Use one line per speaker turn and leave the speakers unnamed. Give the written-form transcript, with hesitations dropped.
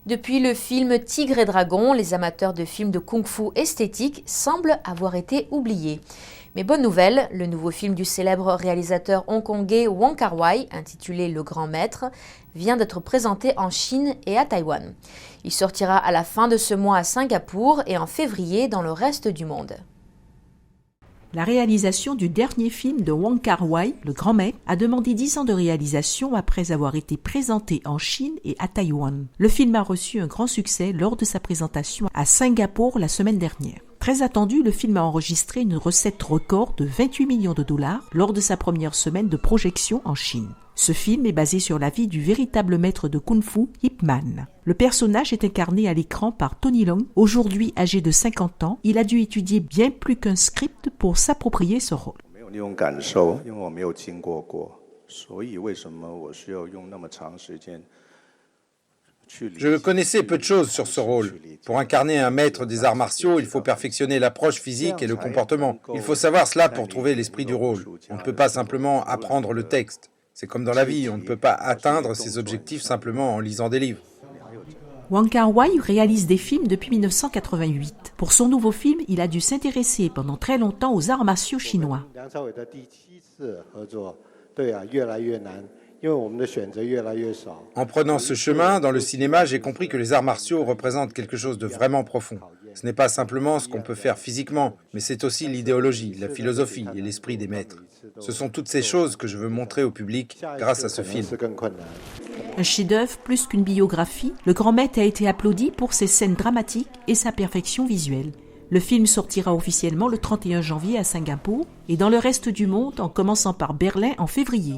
Depuis le film Tigre et Dragon, les amateurs de films de kung-fu esthétique semblent avoir été oubliés. Mais bonne nouvelle, le nouveau film du célèbre réalisateur hongkongais Wong Kar-wai, intitulé Le Grand Maître, vient d'être présenté en Chine et à Taïwan. Il sortira à la fin de ce mois à Singapour et en février dans le reste du monde.
La réalisation du dernier film de Wong Kar-wai, Le Grand Maître, a demandé 10 ans de réalisation après avoir été présenté en Chine et à Taïwan. Le film a reçu un grand succès lors de sa présentation à Singapour la semaine dernière. Très attendu, le film a enregistré une recette record de 28 millions de dollars lors de sa première semaine de projection en Chine. Ce film est basé sur la vie du véritable maître de kung-fu, Ip Man. Le personnage est incarné à l'écran par Tony Leung. Aujourd'hui âgé de 50 ans, il a dû étudier bien plus qu'un script pour s'approprier ce rôle.
Je connaissais peu de choses sur ce rôle. Pour incarner un maître des arts martiaux, il faut perfectionner l'approche physique et le comportement. Il faut savoir cela pour trouver l'esprit du rôle. On ne peut pas simplement apprendre le texte. C'est comme dans la vie, on ne peut pas atteindre ses objectifs simplement en lisant des livres.
Wong Kar-wai réalise des films depuis 1988. Pour son nouveau film, il a dû s'intéresser pendant très longtemps aux arts martiaux chinois.
En prenant ce chemin, dans le cinéma, j'ai compris que les arts martiaux représentent quelque chose de vraiment profond. Ce n'est pas simplement ce qu'on peut faire physiquement, mais c'est aussi l'idéologie, la philosophie et l'esprit des maîtres. Ce sont toutes ces choses que je veux montrer au public grâce à ce film.
Un chef-d'œuvre plus qu'une biographie, Le Grand Maître a été applaudi pour ses scènes dramatiques et sa perfection visuelle. Le film sortira officiellement le 31 janvier à Singapour et dans le reste du monde en commençant par Berlin en février.